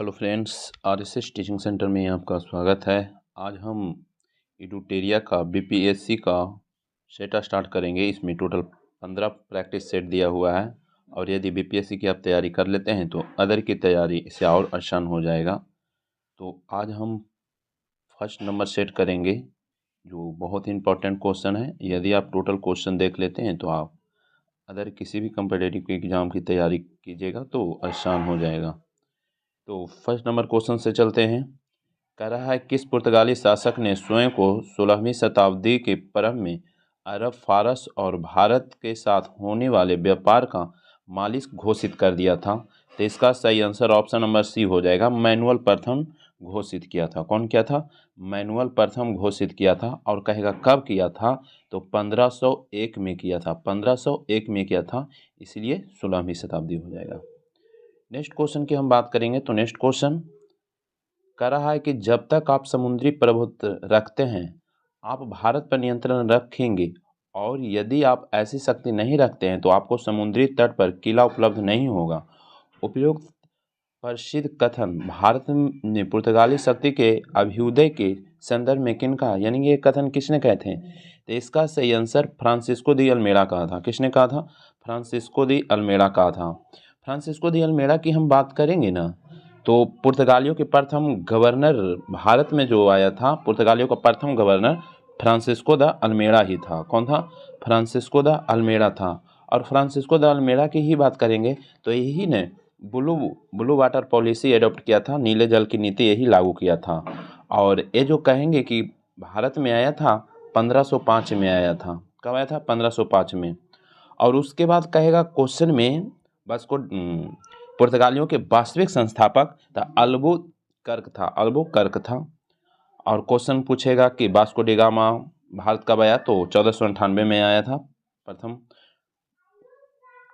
Hello friends, RSS teaching centre में आपका स्वागत है। आज हम एडुटेरिया का बीपीएससी का सेट स्टार्ट करेंगे। इसमें टोटल 15 प्रैक्टिस सेट दिया हुआ है और यदि बीपीएससी की आप तैयारी कर लेते हैं तो अदर की तैयारी इससे और आसान हो जाएगा। तो आज हम फर्स्ट नंबर सेट करेंगे जो बहुत ही इंपॉर्टेंट क्वेश्चन है। यदि आप टोटल क्वेश्चन देख लेते हैं तो आप अदर किसी भी कम्पिटिटिव एग्ज़ाम की तैयारी कीजिएगा तो आसान हो जाएगा। तो फर्स्ट नंबर क्वेश्चन से चलते हैं। कह रहा है किस पुर्तगाली शासक ने स्वयं को 16वीं शताब्दी के प्रारंभ में अरब, फारस और भारत के साथ होने वाले व्यापार का मालिक घोषित कर दिया था? तो इसका सही आंसर ऑप्शन नंबर सी हो जाएगा। मैनुअल प्रथम घोषित किया था। कौन किया था? मैनुअल प्रथम घोषित किया था। और कहेगा कब किया था? तो 1501 में किया था। 1501 में किया था, इसलिए 16वीं शताब्दी हो जाएगा। नेक्स्ट क्वेश्चन की हम बात करेंगे। तो नेक्स्ट क्वेश्चन कह रहा है कि जब तक आप समुद्री प्रभुत्व रखते हैं आप भारत पर नियंत्रण रखेंगे, और यदि आप ऐसी शक्ति नहीं रखते हैं तो आपको समुद्री तट पर किला उपलब्ध नहीं होगा। उपयुक्त प्रसिद्ध कथन भारत में पुर्तगाली शक्ति के अभ्युदय के संदर्भ में किनका, यानी ये कथन किसने कहे थे? तो इसका सही आंसर फ्रांसिस्को दी अल्मेड़ा कहा था। किसने कहा था? फ्रांसिस्को दी अल्मेड़ा कहा था। फ्रांसिस्को दी अल्मेड़ा की हम बात करेंगे ना, तो पुर्तगालियों के प्रथम गवर्नर भारत में जो आया था, पुर्तगालियों का प्रथम गवर्नर फ्रांसिस्को द अल्मेड़ा ही था। कौन था? फ्रांसिस्को द अल्मेड़ा था। और फ्रांसिस्को द अल्मेड़ा की ही बात करेंगे तो यही ने ब्लू वाटर पॉलिसी एडॉप्ट किया था, नीले जल की नीति यही लागू किया था। और ये जो कहेंगे कि भारत में आया था 1505 में आया था। कब आया था? 1505 में। और उसके बाद कहेगा क्वेश्चन में वास्को पुर्तगालियों के वास्तविक संस्थापक अल्बुकर्क था। और क्वेश्चन पूछेगा कि वास्को डी गामा भारत कब आया? तो 1498 में आया था प्रथम।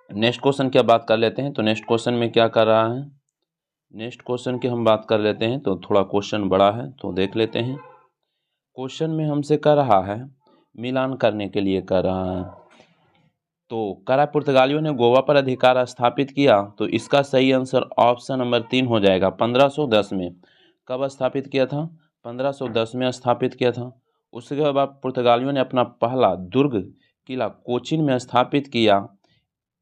नेक्स्ट क्वेश्चन की बात कर लेते हैं। तो नेक्स्ट क्वेश्चन में क्या कर रहा है? नेक्स्ट क्वेश्चन की हम बात कर लेते हैं। तो थोड़ा क्वेश्चन बड़ा है तो देख लेते हैं। क्वेश्चन में हमसे कर रहा है, मिलान करने के लिए कर रहा है। तो करा पुर्तगालियों ने गोवा पर अधिकार स्थापित किया, तो इसका सही आंसर ऑप्शन नंबर 3 हो जाएगा। 1510 में। कब स्थापित किया था? 1510 में स्थापित किया था। उसके बाद पुर्तगालियों ने अपना पहला दुर्ग किला कोचीन में स्थापित किया।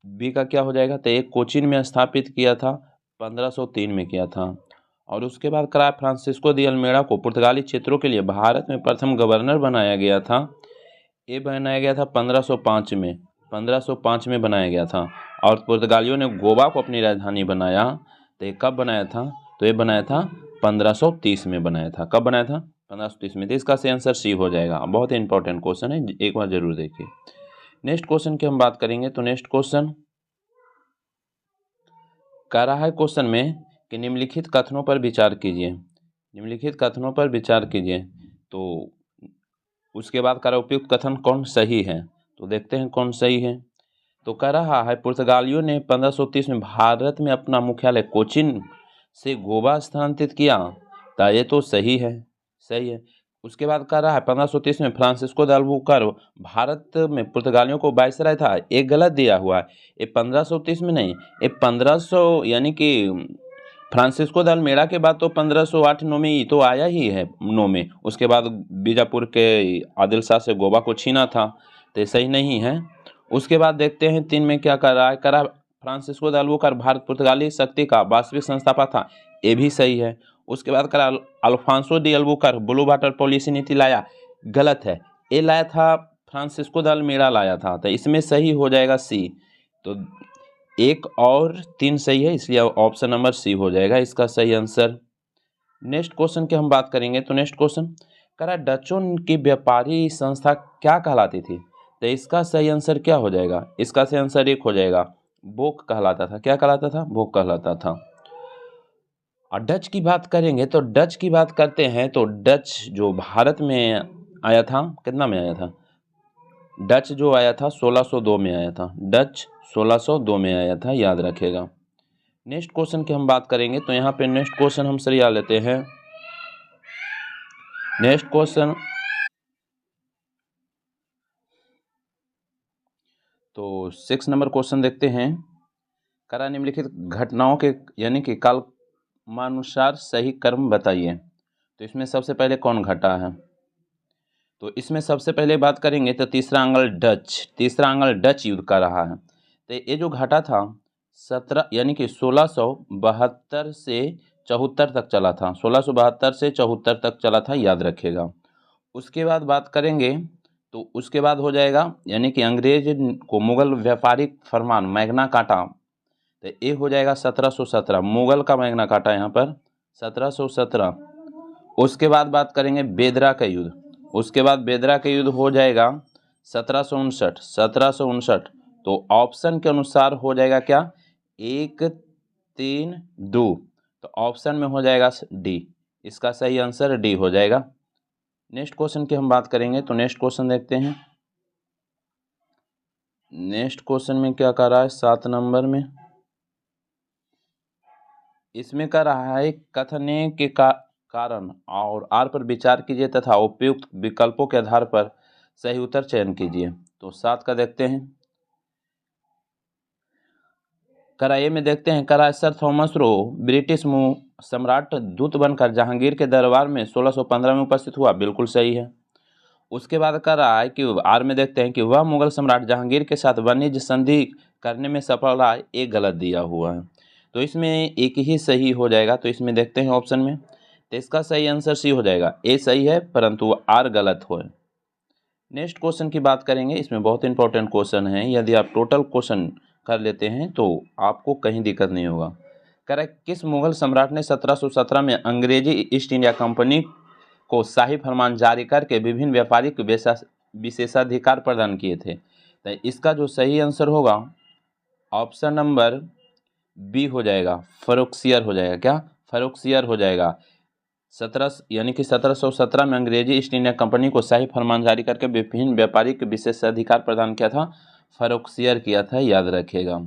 बी का क्या हो जाएगा? तो एक कोचीन में स्थापित किया था, 1503 में किया था। और उसके बाद करा फ्रांसिस्को दी अल्मेड़ा को पुर्तगाली क्षेत्रों के लिए भारत में प्रथम गवर्नर बनाया गया था। ये बनाया गया था 1505 में। 1505 में बनाया गया था। और पुर्तगालियों ने गोवा को अपनी राजधानी बनाया। तो ये कब बनाया था? तो ये बनाया था 1530 में बनाया था। कब बनाया था? 1530 में। तो इसका सही आंसर सी हो जाएगा। बहुत ही इंपॉर्टेंट क्वेश्चन है, एक बार जरूर देखिए। नेक्स्ट क्वेश्चन की हम बात करेंगे। तो नेक्स्ट क्वेश्चन कह रहा है क्वेश्चन में कि निम्नलिखित कथनों पर विचार कीजिए। निम्नलिखित कथनों पर विचार कीजिए। तो उसके बाद कह रहा उपयुक्त कथन कौन सही है? तो देखते हैं कौन सही है। तो कह रहा है पुर्तगालियों ने 1530 में भारत में अपना मुख्यालय कोचीन से गोवा स्थानांतरित किया। तो ये तो सही है, सही है। उसके बाद कह रहा है 1530 में फ्रांसिस्को द अल्बुकर्क भारत में पुर्तगालियों को वायसराय था। एक गलत दिया हुआ है। ये 1530 में नहीं, ये 1500 यानी कि फ्रांसिस्को द अल्मेड़ा के बाद तो 1508-9 में ही तो आया ही है, 9 में। उसके बाद बीजापुर के आदिल शाह से गोवा को छीना था, तो ये सही नहीं है। उसके बाद देखते हैं 3 में क्या कर रहा है। करा फ्रांसिस्को द अल्बुकर्क भारत पुर्तगाली शक्ति का वास्तविक संस्थापक था। ये भी सही है। उसके बाद करा Alfonso de Albuquerque blue water policy नीति लाया। गलत है, ये लाया था फ्रांसिस्को द अल्मेड़ा लाया था। तो इसमें सही हो जाएगा सी। तो 1 और 3 सही है, इसलिए ऑप्शन नंबर सी हो जाएगा इसका सही आंसर। नेक्स्ट क्वेश्चन की हम बात करेंगे। तो नेक्स्ट क्वेश्चन करा डचों की व्यापारी संस्था क्या कहलाती थी? तो इसका सही आंसर क्या हो जाएगा? इसका सही आंसर 1 हो जाएगा, बोक कहलाता था। क्या कहलाता था? बोक कहलाता था। और डच की बात करेंगे। तो डच की बात करते हैं तो डच जो भारत में आया था, कितना में आया था? डच जो आया था 1602 में आया था। डच 1602 में आया था, याद रखिएगा। नेक्स्ट क्वेश्चन की हम बात करेंगे। तो यहाँ पे नेक्स्ट क्वेश्चन हम सरिया लेते हैं। नेक्स्ट क्वेश्चन तो 6 नंबर क्वेश्चन देखते हैं। करा निम्नलिखित घटनाओं के यानी कि काल क्रमानुसार सही क्रम बताइए। तो इसमें सबसे पहले कौन घटा है? तो इसमें सबसे पहले बात करेंगे तो तीसरा एंगल डच युद्ध का रहा है। तो ये जो घटा था 17 यानी कि 1672 से 74 तक चला था, 1672 से 74 तक चला था, याद रखिएगा। उसके बाद बात करेंगे तो उसके बाद हो जाएगा यानी कि अंग्रेज को मुगल व्यापारिक फरमान मैग्ना कार्टा, तो ये हो जाएगा 1717, मुगल का मैग्ना कार्टा यहाँ पर 1717। उसके बाद बात करेंगे बेदरा का युद्ध, उसके बाद बेदरा का युद्ध हो जाएगा 1759। तो ऑप्शन के अनुसार हो जाएगा क्या? 1, 3, 2। तो ऑप्शन में हो जाएगा डी, इसका सही आंसर डी हो जाएगा। नेक्स्ट क्वेश्चन की हम बात करेंगे तो नेक्स्ट क्वेश्चन देखते हैं। नेक्स्ट क्वेश्चन में क्या कर रहा है 7 नंबर में? इसमें कर रहा है कथने के कारण और आर पर विचार कीजिए तथा उपयुक्त विकल्पों के आधार पर सही उत्तर चयन कीजिए। तो 7 का देखते हैं। कराए में देखते हैं, कराए सर थॉमस रो ब्रिटिश सम्राट दूत बनकर जहांगीर के दरबार में 1615 में उपस्थित हुआ, बिल्कुल सही है। उसके बाद कर रहा है कि आर में देखते हैं कि वह मुगल सम्राट जहांगीर के साथ वाणिज्य संधि करने में सफल रहा, एक गलत दिया हुआ है। तो इसमें एक ही सही हो जाएगा। तो इसमें देखते हैं ऑप्शन में, तो इसका सही आंसर सी हो जाएगा। ए सही है परंतु आर गलत हो। नेक्स्ट क्वेश्चन की बात करेंगे, इसमें बहुत इंपॉर्टेंट क्वेश्चन है, यदि आप टोटल क्वेश्चन कर लेते हैं तो आपको कहीं दिक्कत नहीं होगा। करेक्ट, किस मुगल सम्राट ने 1717 में अंग्रेजी ईस्ट इंडिया कंपनी को शाही फरमान जारी करके विभिन्न व्यापारिक विशेषाधिकार प्रदान किए थे? तो इसका जो सही आंसर होगा ऑप्शन नंबर बी हो जाएगा, फर्रुखसियर हो जाएगा। क्या? फर्रुखसियर हो जाएगा। 1717 में अंग्रेजी ईस्ट इंडिया कंपनी को शाही फरमान जारी करके विभिन्न व्यापारिक विशेषाधिकार प्रदान किया था, फर्रुखसियर किया था, याद रखिएगा।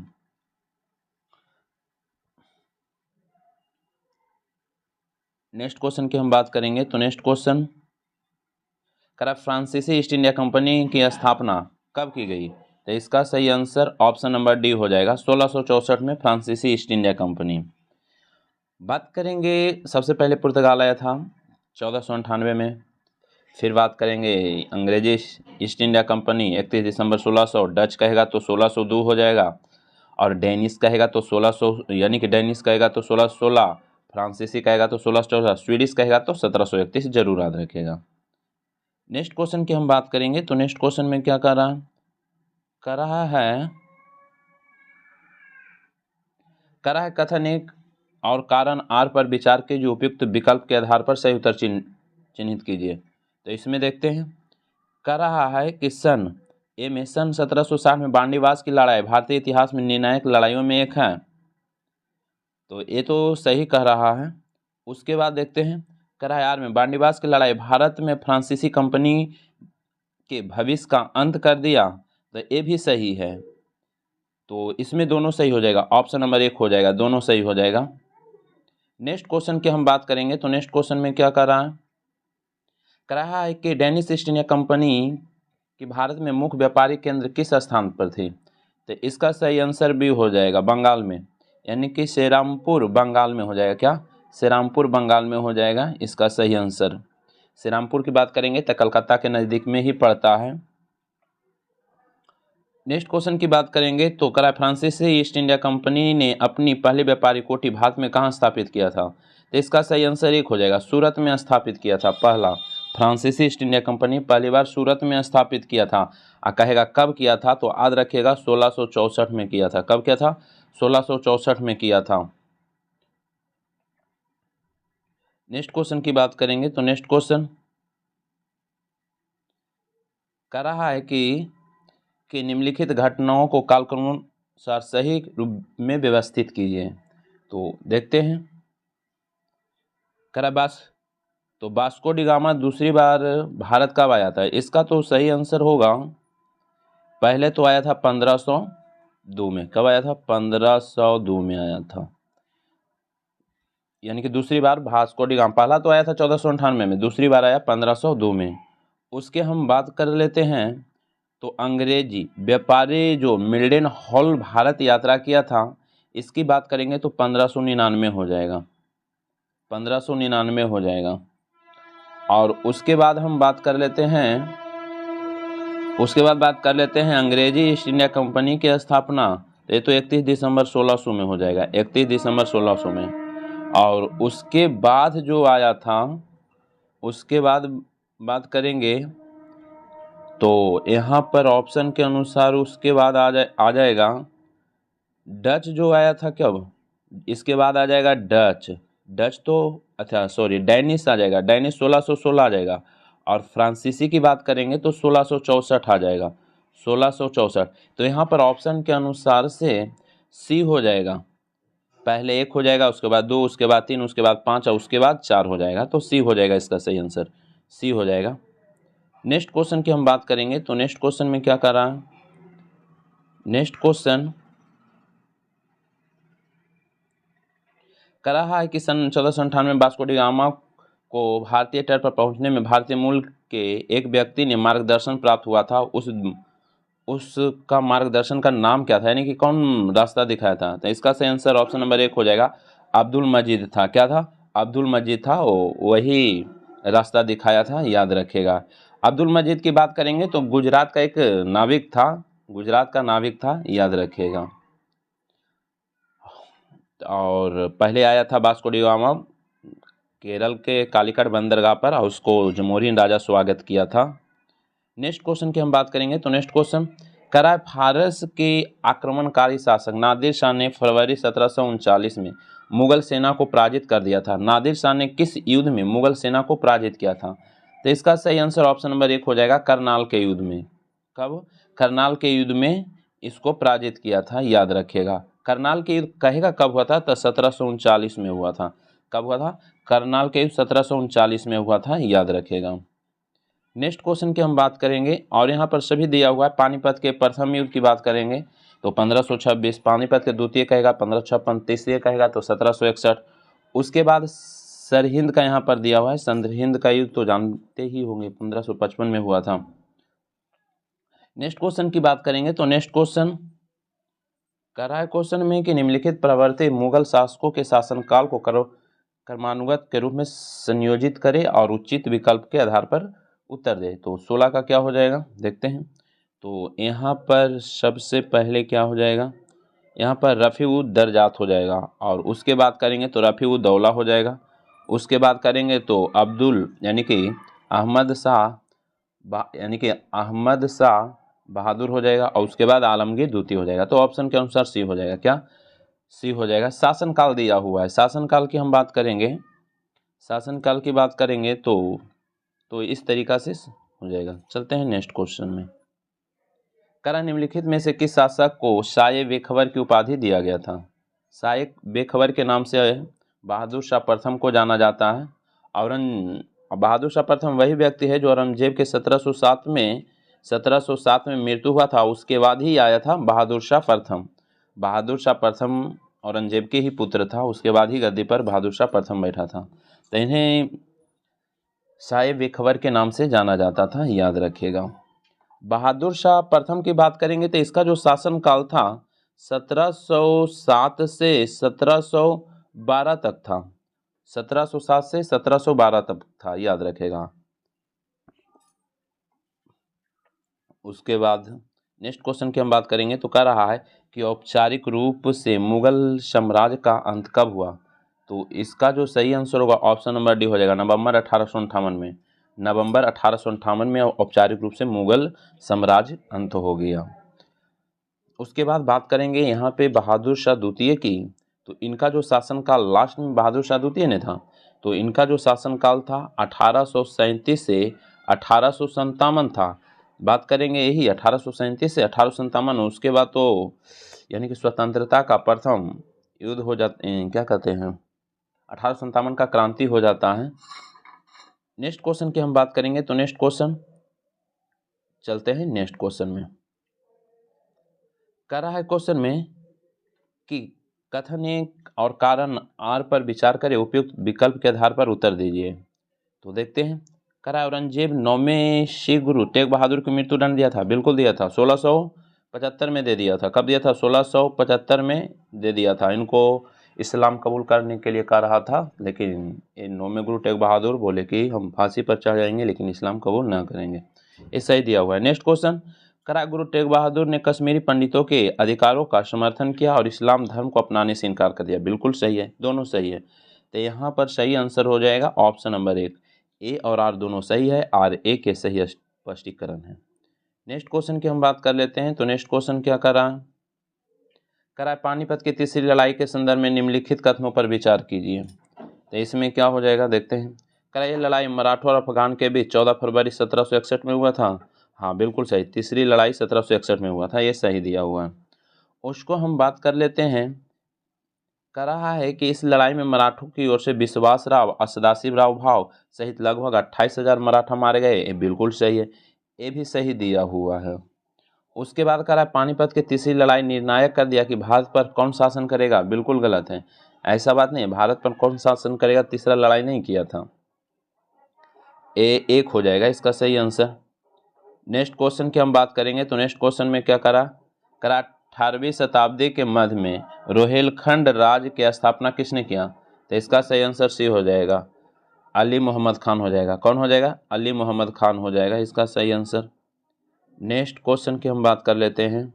नेक्स्ट क्वेश्चन की हम बात करेंगे तो नेक्स्ट क्वेश्चन करा फ्रांसीसी ईस्ट इंडिया कंपनी की स्थापना कब की गई? तो इसका सही आंसर ऑप्शन नंबर डी हो जाएगा, 1664 में फ्रांसीसी ईस्ट इंडिया कंपनी। बात करेंगे सबसे पहले पुर्तगाल आया था 1498 में। फिर बात करेंगे अंग्रेजी ईस्ट इंडिया कंपनी 31 दिसंबर 1600, डच कहेगा तो 1602 हो जाएगा, और डेनिश कहेगा तो 1600 यानी कि डेनिश कहेगा तो 1616, फ्रांसीसी कहेगा तो 1614, स्वीडिश कहेगा तो 1731, जरूर याद रखिएगा। नेक्स्ट क्वेश्चन की हम बात करेंगे तो नेक्स्ट क्वेश्चन में क्या कर रहा है कथन एक और कारण आर पर विचार के जो उपयुक्त विकल्प के आधार पर सही उत्तर चिन्हित कीजिए। तो इसमें देखते हैं, कर रहा है कि सन 1760 में बांडीवास की लड़ाई भारतीय इतिहास में निर्णायक लड़ाइयों में एक है। तो ये तो सही कह रहा है। उसके बाद देखते हैं, कर रहा है आर में बांडीवास की लड़ाई भारत में फ्रांसीसी कंपनी के भविष्य का अंत कर दिया, तो ये भी सही है। तो इसमें दोनों सही हो जाएगा, ऑप्शन नंबर 1 हो जाएगा, दोनों सही हो जाएगा। नेक्स्ट क्वेश्चन की हम बात करेंगे तो नेक्स्ट क्वेश्चन में क्या कर रहा है कि डेनिश ईस्ट इंडिया कंपनी की भारत में मुख्य व्यापारिक केंद्र किस स्थान पर थी? तो इसका सही आंसर भी हो जाएगा बंगाल में, यानी कि श्रीरामपुर बंगाल में हो जाएगा। क्या? श्रीरामपुर बंगाल में हो जाएगा इसका सही आंसर। श्रीरामपुर की बात करेंगे तो कलकत्ता के नज़दीक में ही पड़ता है। नेक्स्ट क्वेश्चन की बात करेंगे तो करा फ्रांसीसी ईस्ट इंडिया कंपनी ने अपनी पहली व्यापारिक कोठी भारत में कहाँ स्थापित किया था? तो इसका सही आंसर 1 हो जाएगा, सूरत में स्थापित किया था। पहला फ्रांसीसी ईस्ट इंडिया कंपनी पहली बार सूरत में स्थापित किया था। कहेगा कब किया था? तो याद रखिएगा 1664 में किया था। कब किया था? 1664 में किया था। नेक्स्ट क्वेश्चन की बात करेंगे तो नेक्स्ट क्वेश्चन कर रहा है कि निम्नलिखित घटनाओं को कालक्रमानुसार सही रूप में व्यवस्थित कीजिए। तो देखते हैं, तो वास्को डी गामा दूसरी बार भारत कब आया था? इसका तो सही आंसर होगा, पहले तो आया था 1502 में। कब आया था? 1502 में आया था, यानी कि दूसरी बार वास्को डी गामा। पहला तो आया था 1498 में, दूसरी बार आया 1502 में। उसके हम बात कर लेते हैं तो अंग्रेजी व्यापारी जो मिल्डन हॉल भारत यात्रा किया था, इसकी बात करेंगे तो 1599 हो जाएगा। 1599 हो जाएगा। और उसके बाद हम बात कर लेते हैं, अंग्रेजी ईस्ट इंडिया कंपनी की स्थापना। ये तो 31 दिसंबर 1600 में हो जाएगा, 31 दिसंबर 1600 में। और उसके बाद जो आया था, उसके बाद बात करेंगे तो यहाँ पर ऑप्शन के अनुसार उसके बाद आ जाएगा डच जो आया था कब, इसके बाद आ जाएगा डच तो अच्छा सॉरी डैनिश आ जाएगा, डैनिश 1616 आ जाएगा। और फ्रांसीसी की बात करेंगे तो 1664 आ जाएगा, 1664। तो यहाँ पर ऑप्शन के अनुसार से सी हो जाएगा, पहले 1 हो जाएगा, उसके बाद 2, उसके बाद 3, उसके बाद 5 और उसके बाद 4 हो जाएगा। तो सी हो जाएगा, इसका सही आंसर सी हो जाएगा। नेक्स्ट क्वेश्चन की हम बात करेंगे तो नेक्स्ट क्वेश्चन में क्या कर रहा है, नेक्स्ट क्वेश्चन कर रहा है कि सन 1498 में वास्को डी गामा को भारतीय तट पर पहुंचने में भारतीय मूल के एक व्यक्ति ने मार्गदर्शन प्राप्त हुआ था। उसका मार्गदर्शन का नाम क्या था, यानी कि कौन रास्ता दिखाया था। तो इसका सही आंसर ऑप्शन नंबर 1 हो जाएगा, अब्दुल मजीद था। क्या था, अब्दुल मजीद था, वही रास्ता दिखाया था, याद रखिएगा। अब्दुल मजीद की बात करेंगे तो गुजरात का एक नाविक था, गुजरात का नाविक था, याद रखिएगा। और पहले आया था वास्को डी गामा केरल के कालीकट बंदरगाह पर, और उसको जमोरियन राजा स्वागत किया था। नेक्स्ट क्वेश्चन की हम बात करेंगे तो नेक्स्ट क्वेश्चन करा है, फारस के आक्रमणकारी शासक नादिर शाह ने फरवरी 1739 में मुगल सेना को पराजित कर दिया था। नादिर शाह ने किस युद्ध में मुगल सेना को पराजित किया था। तो इसका सही आंसर ऑप्शन नंबर 1 हो जाएगा, करनाल के युद्ध में। कब, करनाल के युद्ध में इसको पराजित किया था, याद रखिएगा। करनाल के युद्ध कहेगा कब हुआ था, तो 1739 में हुआ था। कब हुआ था, करनाल के युद्ध 1739 में हुआ था, याद रखिएगा। नेक्स्ट क्वेश्चन की हम बात करेंगे, और यहाँ पर सभी दिया हुआ है। पानीपत के प्रथम युद्ध की बात करेंगे तो 1526, पानीपत के द्वितीय कहेगा 1556, तीसरे कहेगा तो 1761। उसके बाद सरहिंद का यहाँ पर दिया हुआ है, सरहिंद का युद्ध तो जानते ही होंगे, 1555 में हुआ था। नेक्स्ट क्वेश्चन की बात करेंगे तो नेक्स्ट क्वेश्चन कर रहा है क्वेश्चन में कि निम्नलिखित प्रवर्ती मुगल शासकों के शासनकाल को क्रमानुगत के रूप में संयोजित करे और उचित विकल्प के आधार पर उत्तर दे। तो 16 का क्या हो जाएगा, देखते हैं। तो यहाँ पर सबसे पहले क्या हो जाएगा, यहाँ पर रफ़ी-उद-दरजात हो जाएगा। और उसके बाद करेंगे तो रफ़ी-उद-दौला हो जाएगा। उसके बाद करेंगे तो अब्दुल यानी कि अहमद शाह बहादुर हो जाएगा। और उसके बाद आलमगीर द्वितीय हो जाएगा। तो ऑप्शन के अनुसार सी हो जाएगा, क्या सी हो जाएगा। शासनकाल दिया हुआ है, शासनकाल की हम बात करेंगे, शासनकाल की बात करेंगे तो इस तरीका से हो जाएगा। चलते हैं नेक्स्ट क्वेश्चन में। करा निम्नलिखित में से किस शासक को शाये बेखबर की उपाधि दिया गया था। शाये बेखबर के नाम से बहादुर शाह प्रथम को जाना जाता है। बहादुर शाह प्रथम वही व्यक्ति है जो औरंगजेब के 1707 में मृत्यु हुआ था, उसके बाद ही आया था बहादुर शाह प्रथम। बहादुर शाह प्रथम औरंगजेब के ही पुत्र था, उसके बाद ही गद्दी पर बहादुर शाह प्रथम बैठा था। तो इन्हें शाये बेखबर के नाम से जाना जाता था, याद रखिएगा। बहादुर शाह प्रथम की बात करेंगे तो इसका जो शासनकाल था 1707 से 1712 तक था, 1707 से 1712 तक था, याद रखेगा। उसके बाद नेक्स्ट क्वेश्चन की हम बात करेंगे तो कह रहा है कि औपचारिक रूप से मुगल साम्राज्य का अंत कब हुआ। तो इसका जो सही आंसर होगा ऑप्शन नंबर डी हो जाएगा, नवंबर 1858 में। नवंबर 1858 में औपचारिक रूप से मुगल साम्राज्य अंत हो गया। उसके बाद बात करेंगे यहाँ पे बहादुर शाह द्वितीय की। तो इनका जो शासनकाल लास्ट में बहादुर शाह द्वितीय ने था, तो इनका जो शासनकाल था 1837 से 1857 था। बात करेंगे यही 1837 से 1857। उसके बाद तो यानी कि स्वतंत्रता का प्रथम युद्ध हो जाते, क्या कहते हैं, 1857 का क्रांति हो जाता है। नेक्स्ट क्वेश्चन की हम बात करेंगे तो नेक्स्ट क्वेश्चन चलते हैं नेक्स्ट क्वेश्चन में। कह रहा है क्वेश्चन में कि कथन एक और कारण आर पर विचार करें, उपयुक्त विकल्प के आधार पर उत्तर दीजिए। तो देखते हैं। कह रहा है औरंगजेब 9वें सिख गुरु तेग बहादुर को मृत्यु दंड दिया था, बिल्कुल दिया था, 1675 में दे दिया था। कब दिया था, 1675 में दे दिया था। इनको इस्लाम कबूल करने के लिए कह रहा था, लेकिन इन 9वें गुरु तेग बहादुर बोले कि हम फांसी पर चढ़ जाएंगे लेकिन इस्लाम कबूल ना करेंगे। ये सही दिया हुआ है। नेक्स्ट क्वेश्चन, करा गुरु तेग बहादुर ने कश्मीरी पंडितों के अधिकारों का समर्थन किया और इस्लाम धर्म को अपनाने से इनकार कर दिया। बिल्कुल सही है, दोनों सही है। तो यहाँ पर सही आंसर हो जाएगा ऑप्शन नंबर 1। ए और आर दोनों सही है, आर ए के सही स्पष्टीकरण है। नेक्स्ट क्वेश्चन की हम बात कर लेते हैं। तो नेक्स्ट क्वेश्चन क्या करा पानीपत की तीसरी लड़ाई के संदर्भ में निम्नलिखित कथनों पर विचार कीजिए। तो इसमें क्या हो जाएगा देखते हैं। ये लड़ाई मराठा और अफगान के बीच 14 फरवरी 1761 में हुआ था। हाँ बिल्कुल सही, तीसरी लड़ाई 1761 में हुआ था, ये सही दिया हुआ है। उसको हम बात कर लेते हैं। कह रहा है कि इस लड़ाई में मराठों की ओर से विश्वास राव, सदाशिव राव भाव सहित लगभग 28,000 मराठा मारे गए। ये बिल्कुल सही है, ये भी सही दिया हुआ है। उसके बाद कह रहा है पानीपत की तीसरी लड़ाई निर्णायक कर दिया कि भारत पर कौन शासन करेगा। बिल्कुल गलत है, ऐसा बात नहीं है। भारत पर कौन शासन करेगा तीसरा लड़ाई नहीं किया था। ए एक हो जाएगा इसका सही आंसर। नेक्स्ट क्वेश्चन की हम बात करेंगे। तो नेक्स्ट क्वेश्चन में क्या करा 18वीं शताब्दी के मध्य में रोहेलखंड राज्य की स्थापना किसने किया। तो इसका सही आंसर सी हो जाएगा, अली मोहम्मद खान हो जाएगा। कौन हो जाएगा, अली मोहम्मद खान हो जाएगा इसका सही आंसर। नेक्स्ट क्वेश्चन की हम बात कर लेते हैं।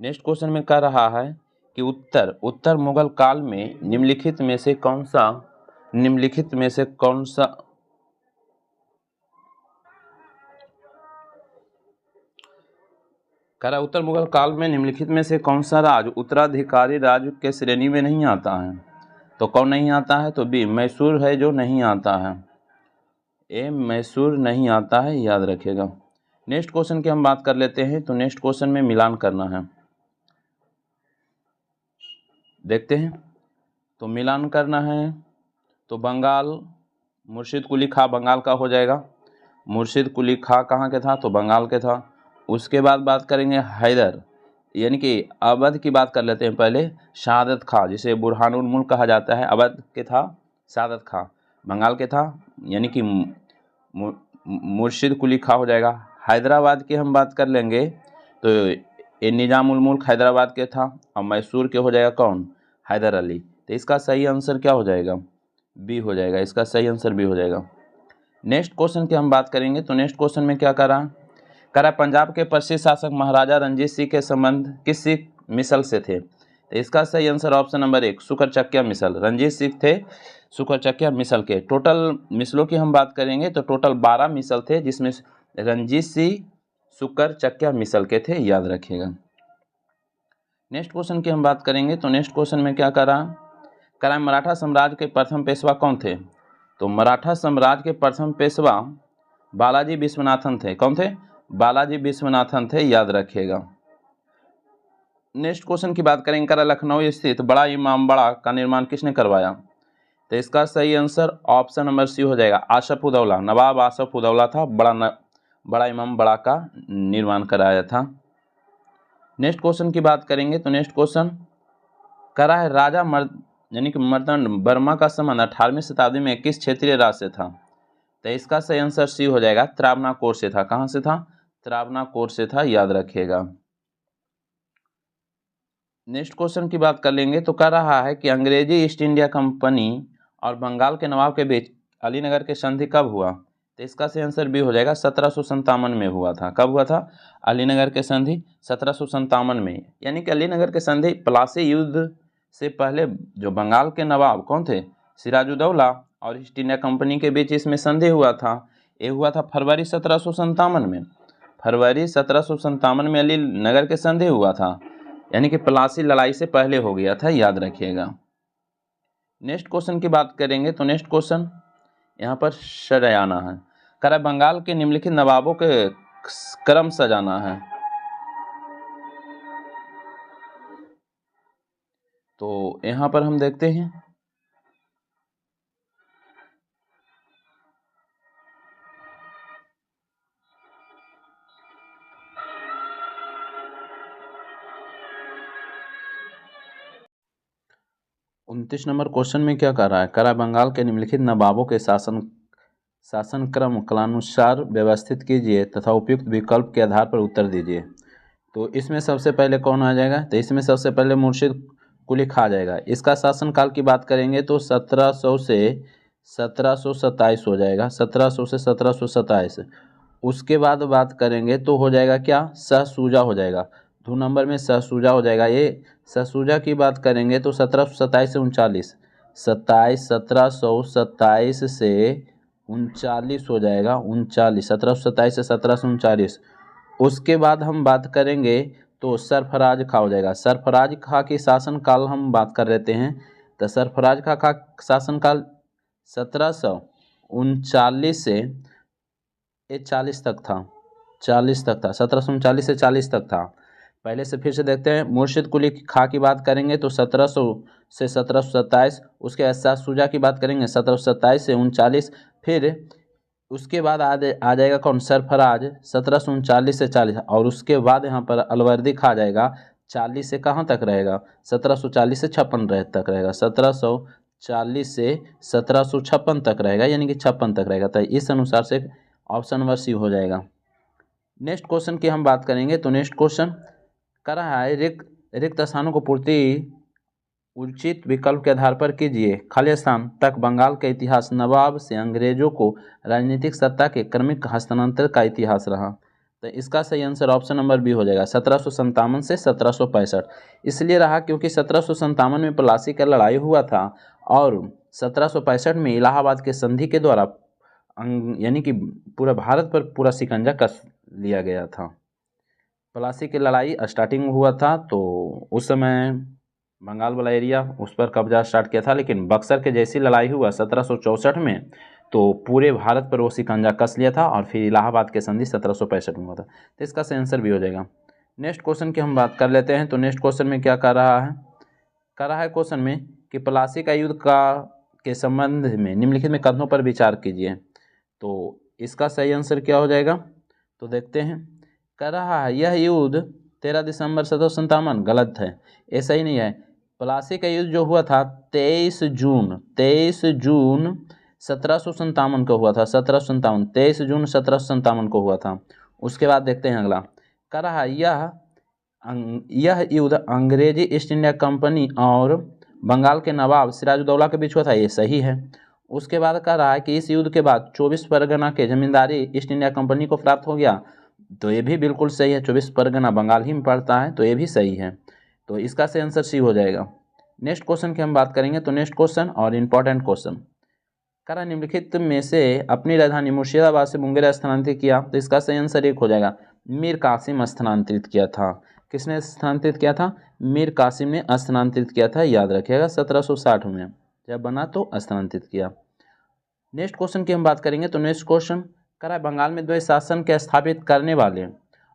नेक्स्ट क्वेश्चन में कह रहा है कि उत्तर मुगल काल में निम्नलिखित में से कौन सा कह रहा उत्तर मुगल काल में निम्नलिखित में से कौन सा राज्य उत्तराधिकारी राज्य के श्रेणी में नहीं आता है। तो कौन नहीं आता है, तो बी मैसूर है जो नहीं आता है। ए मैसूर नहीं आता है, याद रखिएगा। नेक्स्ट क्वेश्चन की हम बात कर लेते हैं। तो नेक्स्ट क्वेश्चन में मिलान करना है, देखते हैं। तो मिलान करना है। तो बंगाल, मुर्शिद कुली खां बंगाल का हो जाएगा। मुर्शिद कुली खां कहाँ के था, तो बंगाल के था। उसके बाद बात करेंगे हैदर, यानी कि अवध की बात कर लेते हैं पहले। शहादत खां, जिसे बुरहानुल मुल्क कहा जाता है, अवध के था। शहादत खां बंगाल के था, यानी कि मुर्शिद कुली खां हो जाएगा। हैदराबाद की हम बात कर लेंगे तो ये निजामुल मुल्क हैदराबाद के था। और मैसूर के हो जाएगा कौन, हैदर अली। तो इसका सही आंसर क्या हो जाएगा, बी हो जाएगा। इसका सही आंसर बी हो जाएगा। नेक्स्ट क्वेश्चन की हम बात करेंगे। तो नेक्स्ट क्वेश्चन में क्या करा पंजाब के प्रसिद्ध शासक महाराजा रंजीत सिंह के संबंध किस सिख मिसल से थे। तो इसका सही आंसर ऑप्शन नंबर 1 शुकरचकिया मिसल। रंजीत सिंह थे शुकरचकिया मिसल के। टोटल मिसलों की हम बात करेंगे तो टोटल 12 मिसल थे, जिसमें रंजीत सिंह शुकरचकिया मिसल के थे, याद रखिएगा। नेक्स्ट क्वेश्चन की हम बात करेंगे। तो नेक्स्ट क्वेश्चन में क्या करा मराठा साम्राज्य के प्रथम पेशवा कौन थे। तो मराठा साम्राज्य के प्रथम पेशवा बालाजी विश्वनाथन थे। कौन थे, बालाजी विश्वनाथन थे, याद रखिएगा। नेक्स्ट क्वेश्चन की बात करेंगे। लखनऊ स्थित बड़ा इमामबाड़ा का निर्माण किसने करवाया। तो इसका सही आंसर ऑप्शन नंबर सी हो जाएगा, आसफ उदौला। नवाब आसफ उदौला था, बड़ा इमामबाड़ा का निर्माण कराया था। नेक्स्ट क्वेश्चन की बात करेंगे। तो नेक्स्ट क्वेश्चन है राजा यानी कि मर्दन वर्मा का संबंध 18वीं शताब्दी में किस क्षेत्रीय राज से था। तो इसका सही आंसर सी हो जाएगा, त्रावणकोर से था। कहां से था, त्रावणकोर से था, याद रखिएगा। नेक्स्ट क्वेश्चन की बात कर लेंगे। तो कह रहा है कि अंग्रेजी ईस्ट इंडिया कंपनी और बंगाल के नवाब के बीच अलीनगर के संधि कब हुआ। तो इसका सही आंसर भी हो जाएगा, 1757 में हुआ था। कब हुआ था, अलीनगर के संधि 1757 में। यानी कि अलीनगर के संधि प्लासी युद्ध से पहले जो बंगाल के नवाब कौन थे, सिराजुद्दौला और ईस्ट इंडिया कंपनी के बीच इसमें संधि हुआ था। ये हुआ था फरवरी 1757 में। फरवरी 1757 में अलीनगर के संधि हुआ था, यानी कि प्लासी लड़ाई से पहले हो गया था, याद रखिएगा। नेक्स्ट क्वेश्चन की बात करेंगे। तो नेक्स्ट क्वेश्चन यहाँ पर शरयाना है। बंगाल के निम्नलिखित नवाबों के क्रम सजाना है। तो यहाँ पर हम देखते हैं। उनतीस नंबर क्वेश्चन में क्या कर रहा है बंगाल के निम्नलिखित नवाबों के शासन क्रम कालानुसार व्यवस्थित कीजिए तथा उपयुक्त विकल्प के आधार पर उत्तर दीजिए। तो इसमें सबसे पहले कौन आ जाएगा। तो इसमें सबसे पहले मुर्शिद कुली खा जाएगा। इसका शासनकाल की बात करेंगे तो 1700 से 1727 हो जाएगा, 1700 से 1727। उसके बाद बात करेंगे तो हो जाएगा क्या, शाहशुजा हो जाएगा। 2 नंबर में शाहशुजा हो जाएगा। ये शाहशुजा की बात करेंगे तो 1727 से 39, 1727 से 39 हो जाएगा, 39, 1727 से 1739। उसके बाद हम बात करेंगे तो सरफराज खा हो जाएगा। सरफराज खा के शासनकाल हम बात कर लेते हैं। तो सरफराज खा का शासनकाल 1739 से 40 तक था, 40 तक था, 1739 से 40 तक था। पहले से फिर से देखते हैं। मुर्शिद कुली खा की बात करेंगे तो 1700 से 1727। उसके बाद शाहशुजा की बात करेंगे 1727 से 39। फिर उसके बाद आ जाएगा कौन, सरफराज, 1739 से 40। और उसके बाद यहाँ पर अलवर्दी खा जाएगा। 40 से कहाँ तक रहेगा, 1740 से 56 तक रहेगा, 1740 से 1756 तक रहेगा, यानी कि 56 तक रहेगा। तो इस अनुसार से ऑप्शन नंबर सी हो जाएगा। नेक्स्ट क्वेश्चन की हम बात करेंगे तो नेक्स्ट क्वेश्चन कर रहा है, रिक्त स्थानों को पूर्ति उचित विकल्प के आधार पर कीजिए। खाली स्थान तक बंगाल का इतिहास नवाब से अंग्रेजों को राजनीतिक सत्ता के क्रमिक हस्तांतरण का इतिहास रहा। तो इसका सही आंसर ऑप्शन नंबर बी हो जाएगा, 1757 से 1765। इसलिए रहा क्योंकि 1757 में प्लासी का लड़ाई हुआ था और 1765 में इलाहाबाद के संधि के द्वारा यानी कि पूरा भारत पर पूरा शिकंजा कस लिया गया था। प्लासी की लड़ाई स्टार्टिंग हुआ था तो उस समय बंगाल वाला एरिया उस पर कब्जा स्टार्ट किया था, लेकिन बक्सर के जैसी लड़ाई हुआ 1764 में तो पूरे भारत पर वो शिकंजा कस लिया था और फिर इलाहाबाद के संधि 1765 में हुआ था। तो इसका सही आंसर भी हो जाएगा। नेक्स्ट क्वेश्चन की हम बात कर लेते हैं। तो नेक्स्ट क्वेश्चन में क्या कर रहा है क्वेश्चन में कि प्लासी का युद्ध के संबंध में निम्नलिखित में कथनों पर विचार कीजिए। तो इसका सही आंसर क्या हो जाएगा, तो देखते हैं। कर रहा है यह युद्ध 13 दिसंबर 1757, गलत है, ऐसा ही नहीं है। प्लासी का युद्ध जो हुआ था 23 जून 1757 को हुआ था, 1757, 23 जून 1757 को हुआ था। उसके बाद देखते हैं अगला। कर रहा है यह युद्ध अंग्रेजी ईस्ट इंडिया कंपनी और बंगाल के नवाब सिराजुद्दौला के बीच हुआ था, ये सही है। उसके बाद कह रहा है कि इस युद्ध के बाद 24 परगना के जमींदारी ईस्ट इंडिया कंपनी को प्राप्त हो गया, तो ये भी बिल्कुल सही है। 24 परगना बंगाल ही में पड़ता है, तो ये भी सही है। तो इसका सही आंसर सी हो जाएगा। नेक्स्ट क्वेश्चन की हम बात करेंगे। तो नेक्स्ट क्वेश्चन और इम्पोर्टेंट क्वेश्चन, करा निम्नलिखित में से अपनी राजधानी मुर्शिदाबाद से मुंगेर स्थानांतरित किया। तो इसका सही आंसर एक हो जाएगा, मीर कासिम स्थानांतरित किया था। किसने स्थानांतरित किया था, मीर कासिम ने स्थानांतरित किया था, याद रखिएगा। 1760 में जब बना तो स्थानांतरित किया। नेक्स्ट क्वेश्चन की हम बात करेंगे। तो नेक्स्ट क्वेश्चन करा बंगाल में द्वैत शासन के स्थापित करने वाले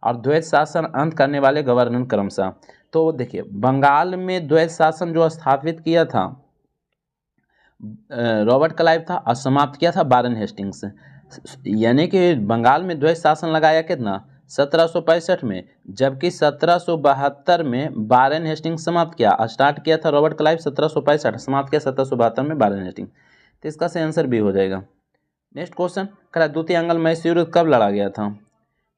और द्वैत शासन अंत करने वाले गवर्नर क्रमशः। तो देखिए, बंगाल में द्वैत शासन जो स्थापित किया था रॉबर्ट क्लाइव था और समाप्त किया था वारेन हेस्टिंग्स। यानी कि बंगाल में द्वैत शासन लगाया कितना, 1765 में, जबकि 1772 में वारेन हेस्टिंग्स समाप्त किया। स्टार्ट किया था रॉबर्ट क्लाइव 1765, समाप्त किया 1772 में वारेन हेस्टिंग्स। तो इसका सही आंसर भी हो जाएगा। नेक्स्ट क्वेश्चन करा द्वितीय एंग्लो मैसूर युद्ध कब लड़ा गया था।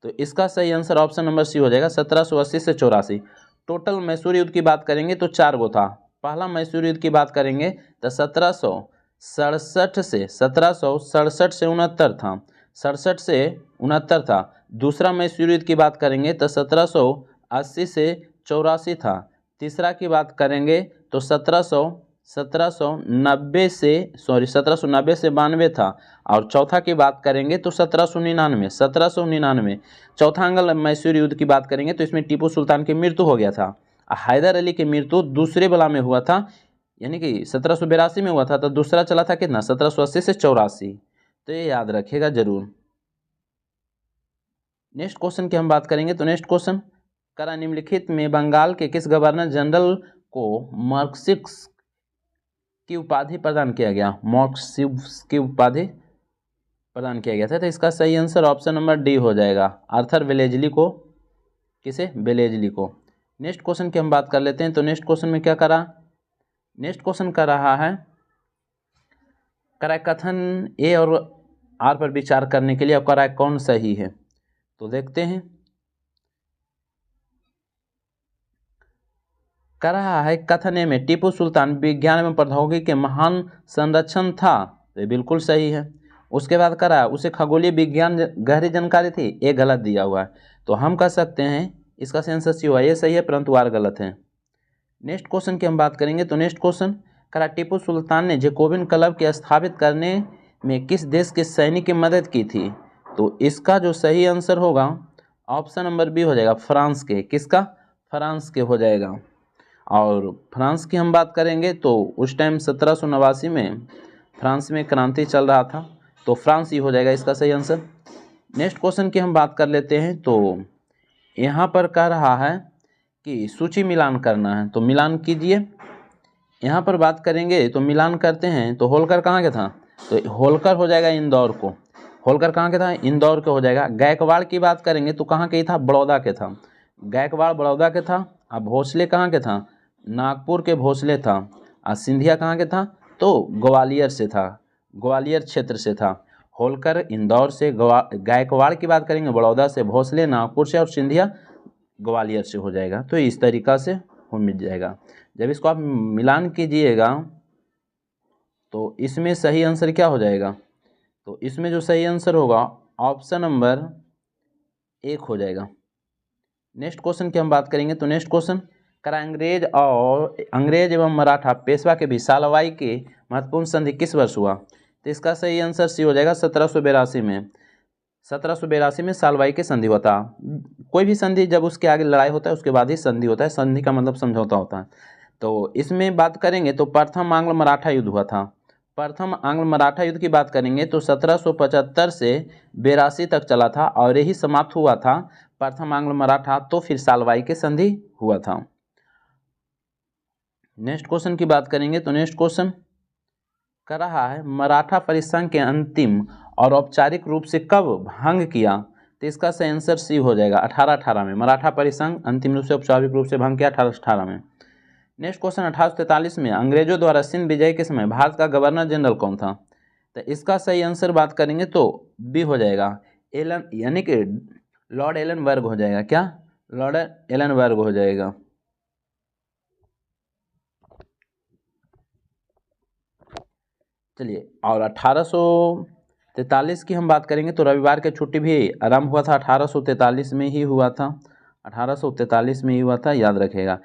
तो इसका सही आंसर ऑप्शन नंबर सी हो जाएगा, 1780 से 84। टोटल मैसूर युद्ध की बात करेंगे तो 4 गो था। पहला मैसूर युद्ध की बात करेंगे तो 1767 से 1767 से 69 था, 67 से 69 था। दूसरा मैसूर युद्ध की बात करेंगे तो 1780 से 84 था। तीसरा की बात करेंगे तो 1790 से 92 था। और चौथा की बात करेंगे तो 1799। चौथा एंग्लो मैसूर युद्ध की बात करेंगे तो इसमें टीपू सुल्तान की मृत्यु हो गया था। हैदर अली की मृत्यु दूसरे वाला में हुआ था, यानी कि 1782 में हुआ था। तो दूसरा चला था कितना, 1780 से 84। तो ये याद रखिएगा जरूर। नेक्स्ट क्वेश्चन की हम बात करेंगे। तो नेक्स्ट क्वेश्चन करा निम्नलिखित में बंगाल के किस गवर्नर जनरल को मार्क्सिस्ट की उपाधि प्रदान किया गया, मार्क्सिस्ट की उपाधि प्रदान किया गया था। तो इसका सही आंसर ऑप्शन नंबर डी हो जाएगा, आर्थर वेलेजली को। किसे, वेलेजली को। नेक्स्ट क्वेश्चन की हम बात कर लेते हैं। तो नेक्स्ट क्वेश्चन में क्या करा, नेक्स्ट क्वेश्चन कर रहा है करा कथन ए और आर पर विचार करने के लिए अब करा कौन सही है। तो देखते हैं। कह रहा है कथने में टीपू सुल्तान विज्ञान एवं प्रौद्योगिकी के महान संरक्षण था, तो ये बिल्कुल सही है। उसके बाद कह रहा है उसे खगोलीय विज्ञान गहरी जानकारी थी, ये गलत दिया हुआ है, तो हम कह सकते हैं इसका आंसर सी हुआ, ये सही है परंतु आर गलत है। नेक्स्ट क्वेश्चन की हम बात करेंगे, तो नेक्स्ट क्वेश्चन कह रहा टीपू सुल्तान ने जैकोबिन क्लब के स्थापित करने में किस देश के सैनिक की मदद की थी, तो इसका जो सही आंसर होगा ऑप्शन नंबर बी हो जाएगा, फ्रांस के। किसका? फ्रांस के हो जाएगा। और फ्रांस की हम बात करेंगे तो उस टाइम 1789 में फ्रांस में क्रांति चल रहा था, तो फ्रांस ही हो जाएगा इसका सही आंसर। नेक्स्ट क्वेश्चन की हम बात कर लेते हैं, तो यहाँ पर कह रहा है कि सूची मिलान करना है, तो मिलान कीजिए। यहाँ पर बात करेंगे तो मिलान करते हैं, तो होलकर कहाँ के था, तो होलकर हो जाएगा इंदौर को। होलकर कहाँ के था? इंदौर के हो जाएगा। गायकवाड़ की बात करेंगे तो कहाँ के था? बड़ौदा के था। गायकवाड़ बड़ौदा के था। अब भोसले कहाँ के था? नागपुर के भोसले था। और सिंधिया कहाँ के था? तो ग्वालियर से था, ग्वालियर क्षेत्र से था। होलकर इंदौर से, गायकवाड़ की बात करेंगे बड़ौदा से, भोसले नागपुर से और सिंधिया ग्वालियर से हो जाएगा। तो इस तरीक़ा से हो मिल जाएगा। जब इसको आप मिलान कीजिएगा तो इसमें सही आंसर क्या हो जाएगा, तो इसमें जो सही आंसर होगा ऑप्शन नंबर 1 हो जाएगा। नेक्स्ट क्वेश्चन की हम बात करेंगे, तो नेक्स्ट क्वेश्चन करा अंग्रेज एवं मराठा पेशवा के बीच सालवाई के महत्वपूर्ण संधि किस वर्ष हुआ, तो इसका सही आंसर सी हो जाएगा 1782 में। 1782 में सालवाई के संधि होता। कोई भी संधि जब उसके आगे लड़ाई होता है उसके बाद ही संधि होता है, संधि का मतलब समझौता होता है। तो इसमें बात करेंगे तो प्रथम आंग्ल मराठा युद्ध हुआ था। प्रथम आंग्ल मराठा युद्ध की बात करेंगे तो 1775 से 82 तक चला था और यही समाप्त हुआ था प्रथम आंग्ल मराठा, तो फिर सालवाई के संधि हुआ था। नेक्स्ट क्वेश्चन की बात करेंगे, तो नेक्स्ट क्वेश्चन कर रहा है मराठा परिसंघ के अंतिम और औपचारिक रूप से कब भंग किया, तो इसका सही आंसर सी हो जाएगा 1818 में। मराठा परिसंघ अंतिम रूप से औपचारिक रूप से भंग किया 1818 में। नेक्स्ट क्वेश्चन 1843 में अंग्रेजों द्वारा सिंध विजय के समय भारत का गवर्नर जनरल कौन था, तो इसका सही आंसर बात करेंगे तो बी हो जाएगा, एलन, यानी कि लॉर्ड एलनबर्ग हो जाएगा। क्या? लॉर्ड एलनबर्ग हो जाएगा। चलिए, और 1843 की हम बात करेंगे तो रविवार की छुट्टी भी आरंभ हुआ था 1843 में ही हुआ था, 1843 में ही हुआ था, याद रखिएगा।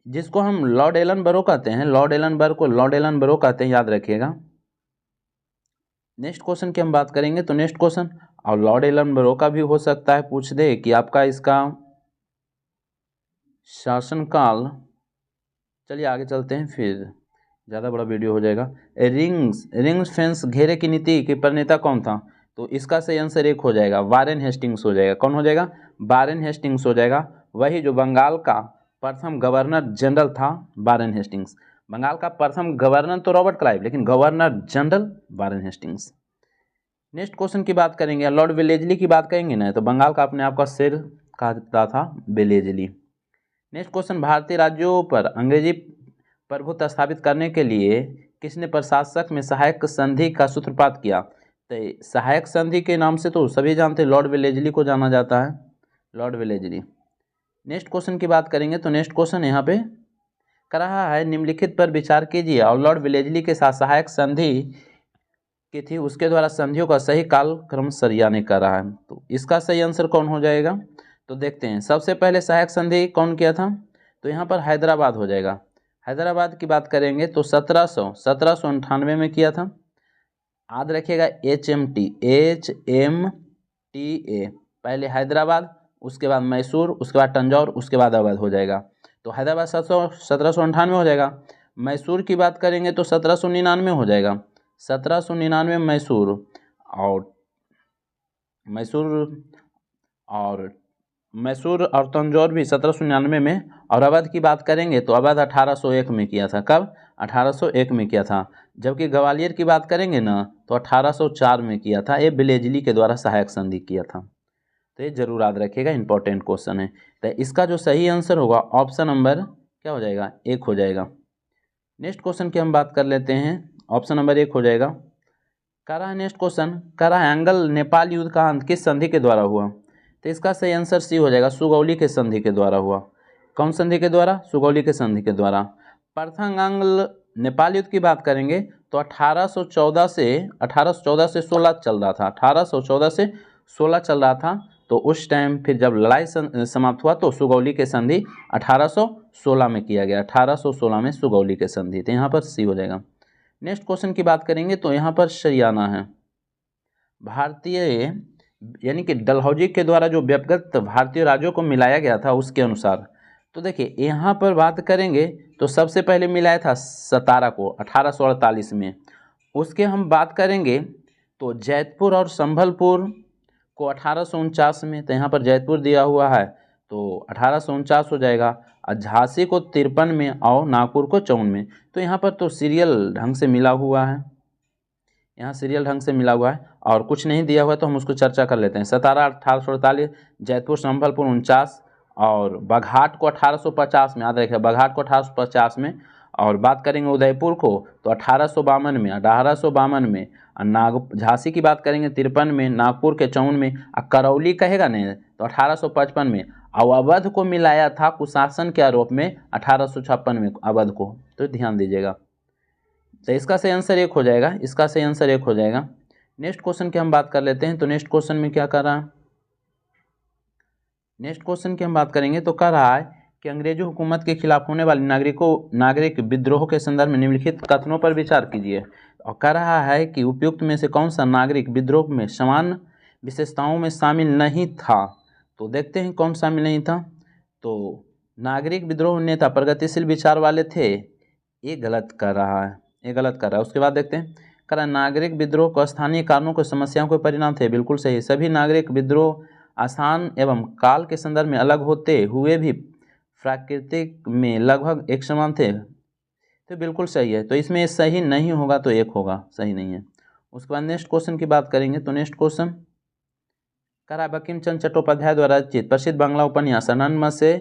जिसको हम लॉर्ड एलनबरो कहते हैं, लॉर्ड एलनबर्ग को लॉर्ड एलनबरो कहते हैं, याद रखिएगा। नेक्स्ट क्वेश्चन की हम बात करेंगे, तो नेक्स्ट क्वेश्चन और लॉर्ड एलनबरो का भी हो सकता है पूछ दे कि आपका इसका शासनकाल। चलिए आगे चलते हैं, फिर ज़्यादा बड़ा वीडियो हो जाएगा। रिंग्स फेंस घेरे की नीति के प्रणेता कौन था, तो इसका सही आंसर 1 हो जाएगा, वारेन हेस्टिंग्स हो जाएगा। कौन हो जाएगा? वारेन हेस्टिंग्स हो जाएगा। वही जो बंगाल का प्रथम गवर्नर जनरल था, वारेन हेस्टिंग्स। बंगाल का प्रथम गवर्नर तो रॉबर्ट क्लाइव, लेकिन governor general Warren Hastings. Next question की बात करेंगे, लॉर्ड वेलेजली की बात करेंगे ना, तो बंगाल का अपने आप का शेर कहा था वेलेजली। नेक्स्ट क्वेश्चन, भारतीय राज्यों पर अंग्रेजी प्रभुत्व स्थापित करने के लिए किसने प्रशासक में सहायक संधि का सूत्रपात किया, तो सहायक संधि के नाम से तो सभी जानते हैं, लॉर्ड वेलेजली को जाना जाता है, लॉर्ड वेलेजली। नेक्स्ट क्वेश्चन की बात करेंगे, तो नेक्स्ट क्वेश्चन यहाँ पे कर रहा है निम्नलिखित पर विचार कीजिए और लॉर्ड वेलेजली के साथ सहायक संधि की थी उसके द्वारा संधियों का सही कालक्रम सरिया ने करा है, तो इसका सही आंसर कौन हो जाएगा, तो देखते हैं। सबसे पहले सहायक संधि कौन किया था, तो यहाँ पर हैदराबाद हो जाएगा। हैदराबाद की बात करेंगे तो 1798 में किया था, याद रखिएगा। HMTA पहले हैदराबाद, उसके बाद मैसूर, उसके बाद तंजौर, उसके बाद अवध हो जाएगा, तो हैदराबाद 1798 हो जाएगा। मैसूर की बात करेंगे तो 1799 हो जाएगा, 1799 मैसूर, और मैसूर और तंजौर भी 1799 में। और अवध की बात करेंगे तो अवध 1801 में किया था। कब? 1801 में किया था। जबकि ग्वालियर की बात करेंगे ना तो 1804 में किया था, ये वेलेजली के द्वारा सहायक संधि किया था। तो ये जरूर याद रखिएगा, इंपॉर्टेंट क्वेश्चन है। तो इसका जो सही आंसर होगा ऑप्शन नंबर क्या हो जाएगा, 1 हो जाएगा। नेक्स्ट क्वेश्चन की हम बात कर लेते हैं, ऑप्शन नंबर 1 हो जाएगा। कह रहा है नेक्स्ट क्वेश्चन, कह रहा है अंगल नेपाल युद्ध का अंत किस संधि के द्वारा हुआ, तो इसका सही आंसर सी हो जाएगा, सुगौली के संधि के द्वारा हुआ। कौन संधि के द्वारा? सुगौली के संधि के द्वारा। प्रथम आंग्ल नेपाल युद्ध की बात करेंगे तो 1814 से 16 चल रहा था। 1814 से 16 चल रहा था। तो उस टाइम फिर जब लड़ाई समाप्त हुआ तो सुगौली के संधि 1816 में किया गया। 1816 में सुगौली के संधि। तो यहाँ पर सी हो जाएगा। नेक्स्ट क्वेश्चन की बात करेंगे तो यहाँ पर शरियाना है। भारतीय यानी कि डलहौजी के द्वारा जो व्यक्तिगत भारतीय राज्यों को मिलाया गया था उसके अनुसार। तो देखिए यहाँ पर बात करेंगे तो सबसे पहले मिलाया था सतारा को 1848 में। उसके हम बात करेंगे तो जैतपुर और संभलपुर को 1849 में। तो यहाँ पर जैतपुर दिया हुआ है तो 1849 हो जाएगा। और झांसी को 53 में और नागपुर को 54 में। तो यहाँ पर तो सीरियल ढंग से मिला हुआ है, यहाँ सीरियल ढंग से मिला हुआ है। और कुछ नहीं दिया हुआ तो हम उसको चर्चा कर लेते हैं। सतारा 1848, जैतपुर संभलपुर 49 और बघाट को 1850 में। याद रखिए बघाट को 1850 में। और बात करेंगे उदयपुर को तो 1852 में। 1852 में। झांसी की बात करेंगे 53 में, नागपुर के 54 में। और करौली कहेगा नहीं तो 1855 में। और अवध को मिलाया था कुशासन के आरोप में 1856 में अवध को। तो ध्यान दीजिएगा। तो इसका सही आंसर एक हो जाएगा। इसका सही आंसर एक हो जाएगा। नेक्स्ट क्वेश्चन की हम बात कर लेते हैं। तो नेक्स्ट क्वेश्चन में क्या कर रहा है? नेक्स्ट क्वेश्चन की हम बात करेंगे तो कह रहा है कि अंग्रेजी हुकूमत के खिलाफ होने वाली नागरिक विद्रोह के संदर्भ में निम्नलिखित कथनों पर विचार कीजिए। और कह रहा है कि उपयुक्त में से कौन सा नागरिक विद्रोह में समान विशेषताओं में शामिल नहीं था। तो देखते हैं कौन शामिल नहीं था। तो नागरिक विद्रोह नेता प्रगतिशील विचार वाले थे, ये गलत कर रहा है, ये गलत कर रहा है। उसके बाद देखते हैं कह रहा नागरिक विद्रोह को स्थानीय कारणों को समस्याओं के परिणाम थे। बिल्कुल सही। सभी नागरिक विद्रोह स्थान एवं काल के संदर्भ में अलग होते हुए भी प्राकृतिक में लगभग एक समान थे। तो बिल्कुल सही है। तो इसमें सही नहीं होगा तो एक होगा, सही नहीं है। उसके बाद नेक्स्ट क्वेश्चन की बात करेंगे तो नेक्स्ट क्वेश्चन कह रहा बंकिम चंद्र चट्टोपाध्याय द्वारा रचित प्रसिद्ध बांग्ला उपन्यास आनंदमठ से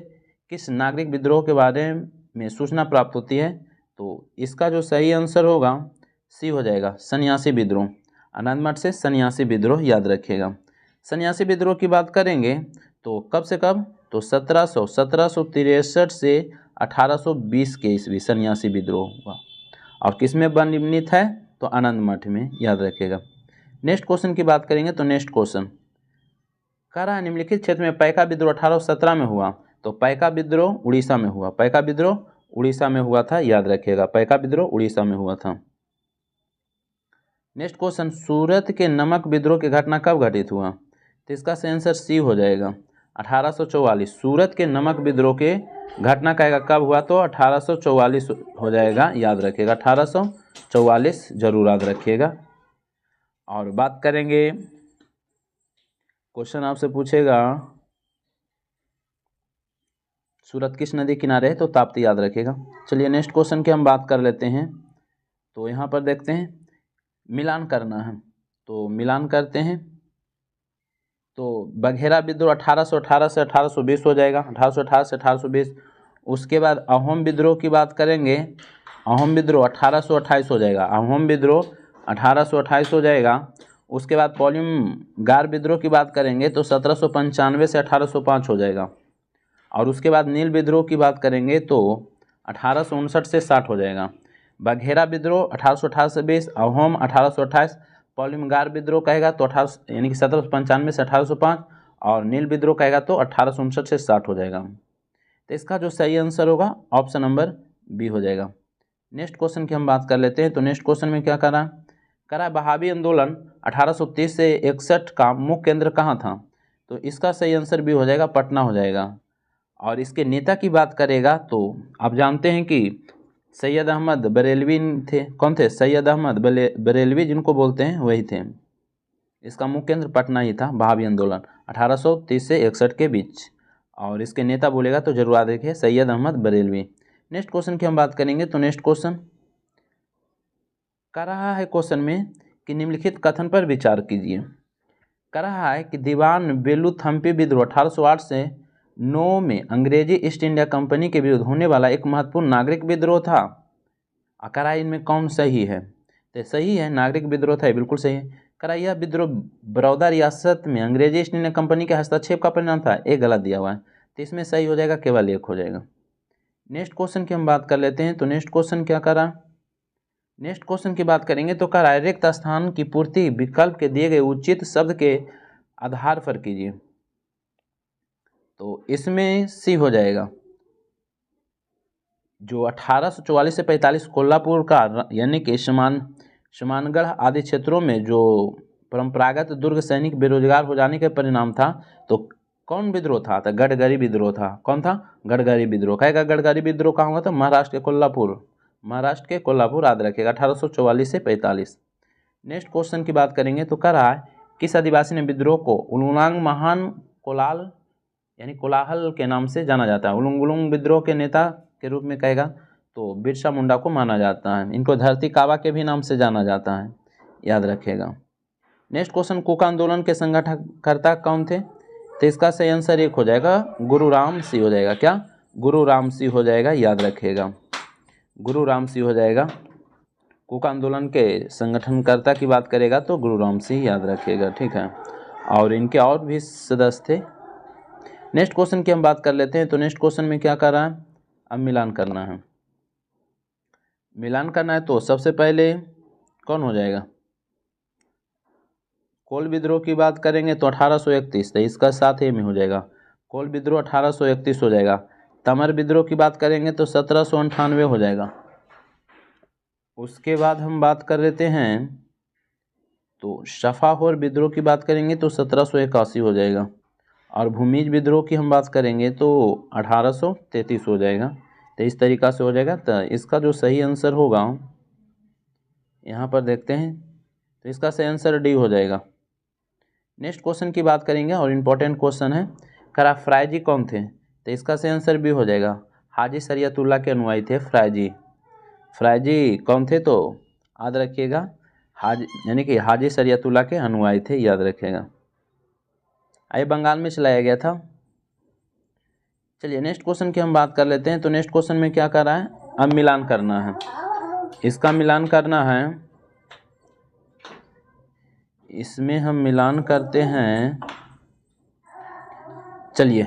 किस नागरिक विद्रोह के बारे में सूचना प्राप्त होती है। तो इसका जो सही आंसर होगा सी हो जाएगा, सन्यासी विद्रोह। आनंदमठ से सन्यासी विद्रोह याद रखिएगा। सन्यासी विद्रोह की बात करेंगे तो कब से कब? तो 1763 से 1820 के ईस्वी सन्यासी विद्रोह हुआ। और किस में वर्णित है? तो आनंदमठ में, याद रखिएगा। नेक्स्ट क्वेश्चन की बात करेंगे तो नेक्स्ट क्वेश्चन कह रहा है निम्नलिखित क्षेत्र में पैका विद्रोह 1817 में हुआ। तो पैका विद्रोह उड़ीसा में हुआ। पैका विद्रोह उड़ीसा में हुआ था, याद रखिएगा। पैका विद्रोह उड़ीसा में हुआ था। नेक्स्ट क्वेश्चन सूरत के नमक विद्रोह की घटना कब घटित हुआ। तो इसका सही आंसर सी हो जाएगा, 1844। सूरत के नमक विद्रोह के घटना कहेगा कब हुआ तो 1844 हो जाएगा, याद रखिएगा। 1844 जरूर याद रखिएगा। और बात करेंगे क्वेश्चन आपसे पूछेगा सूरत किस नदी किनारे है तो ताप्ती, याद रखिएगा। चलिए नेक्स्ट क्वेश्चन की हम बात कर लेते हैं। तो यहाँ पर देखते हैं मिलान करना है तो मिलान करते हैं। तो बघेरा विद्रोह 1818 से 1820 हो जाएगा। 1818 से 1820। उसके बाद अहोम विद्रोह की बात करेंगे। अहोम विद्रोह 1828 हो जाएगा। अहोम विद्रोह 1828 हो जाएगा। उसके बाद पॉलिम गार विद्रोह की बात करेंगे तो 1795 से 1805 हो जाएगा। और उसके बाद नील विद्रोह की बात करेंगे तो 1859 से 60 हो जाएगा। बघेरा विद्रोह 1818 से 20, अहोम 1828, पॉलिमगार विद्रोह कहेगा तो 18 यानी कि 1795 से 1805 और नील विद्रोह कहेगा तो 1859 से 60 हो जाएगा। तो इसका जो सही आंसर होगा ऑप्शन नंबर बी हो जाएगा। नेक्स्ट क्वेश्चन की हम बात कर लेते हैं। तो नेक्स्ट क्वेश्चन में क्या करा बहावी आंदोलन 1830 से 61 का मुख्य केंद्र कहाँ था। तो इसका सही आंसर भी हो जाएगा, पटना हो जाएगा। और इसके नेता की बात करेगा तो आप जानते हैं कि सैयद अहमद बरेलवी थे। कौन थे? सैयद अहमद बरेलवी जिनको बोलते हैं वही थे। इसका मुख्य केंद्र पटना ही था। बहावी आंदोलन 1830 से 61 के बीच। और इसके नेता बोलेगा तो जरूर याद रखिए सैयद अहमद बरेलवी। नेक्स्ट क्वेश्चन की हम बात करेंगे। तो नेक्स्ट क्वेश्चन कह रहा है क्वेश्चन में कि निम्नलिखित कथन पर विचार कीजिए। कह रहा है कि दीवान वेलुथम्पी विद्रोह 1808 से 9 में अंग्रेजी ईस्ट इंडिया कंपनी के विरुद्ध होने वाला एक महत्वपूर्ण नागरिक विद्रोह था। करा इनमें कौन सही है? तो सही है, नागरिक विद्रोह था, बिल्कुल सही है। करा यह विद्रोह बड़ौदा रियासत में अंग्रेजी ईस्ट इंडिया कंपनी के हस्तक्षेप का परिणाम था, ये गलत दिया हुआ है। तो इसमें सही हो जाएगा, केवल एक हो जाएगा। नेक्स्ट क्वेश्चन की हम बात कर लेते हैं। तो नेक्स्ट क्वेश्चन क्या करा, नेक्स्ट क्वेश्चन की बात करेंगे तो करा रिक्त स्थान की पूर्ति विकल्प के दिए गए उचित शब्द के आधार पर कीजिए। तो इसमें सी हो जाएगा। जो 1844 से 45 कोल्हापुर का यानी कि शमानगढ़ आदि क्षेत्रों में जो परंपरागत दुर्ग सैनिक बेरोजगार हो जाने के परिणाम था, तो कौन विद्रोह था? तो गडगरी विद्रोह था। कौन था? गडगरी विद्रोह। कहेगा गडगरी विद्रोह कहाँ हुआ था? महाराष्ट्र के कोल्हापुर, महाराष्ट्र के कोल्हापुर याद रखिएगा, 1844 से 45। नेक्स्ट क्वेश्चन की बात करेंगे तो कह रहा है किस आदिवासी ने विद्रोह को उलुंग महान कोलाल यानी कोलाहल के नाम से जाना जाता है? उलुंग विद्रोह के नेता के रूप में कहेगा तो बिरसा मुंडा को माना जाता है। इनको धरती काबा के भी नाम से जाना जाता है, याद रखिएगा। नेक्स्ट क्वेश्चन, कुका आंदोलन के संगठनकर्ता कौन थे? तो इसका सही आंसर एक हो जाएगा, गुरु राम सिंह हो जाएगा। क्या? गुरु राम सिंह हो जाएगा, याद रखिएगा, गुरु राम सिंह हो जाएगा। कुका आंदोलन के संगठनकर्ता की बात करेगा तो गुरु राम सिंह, याद रखिएगा, ठीक है। और इनके और भी सदस्य थे। नेक्स्ट क्वेश्चन की हम बात कर लेते हैं। तो नेक्स्ट क्वेश्चन में क्या कर रहा है? अब मिलान करना है। मिलान करना है तो सबसे पहले कौन हो जाएगा? कोल विद्रोह की बात करेंगे तो 1831, तो इसका साथ ही में हो जाएगा। कोल विद्रोह 1831 हो जाएगा। तमर विद्रोह की बात करेंगे तो 1798 हो जाएगा। उसके बाद हम बात कर लेते हैं तो सफाहोर विद्रोह की बात करेंगे तो 1781 हो जाएगा। और भूमिज विद्रोह की हम बात करेंगे तो 1833 हो जाएगा। तो इस तरीक़ा से हो जाएगा। तो इसका जो सही आंसर होगा यहाँ पर देखते हैं, तो इसका सही आंसर डी हो जाएगा। नेक्स्ट क्वेश्चन की बात करेंगे और इम्पोर्टेंट क्वेश्चन है, करा फ्रायजी कौन थे? तो इसका सही आंसर बी हो जाएगा, हाजी शरियतुल्लाह के अनुयायी थे फ्रायजी। फ्रायजी कौन थे? तो याद रखिएगा, हाजी यानी कि हाजी शरियतुल्लाह के अनुयायी थे, याद रखिएगा। आइए, बंगाल में चलाया गया था। चलिए नेक्स्ट क्वेश्चन की हम बात कर लेते हैं। तो नेक्स्ट क्वेश्चन में क्या कर रहा है? अब मिलान करना है, इसका मिलान करना है। इसमें हम मिलान करते हैं। चलिए,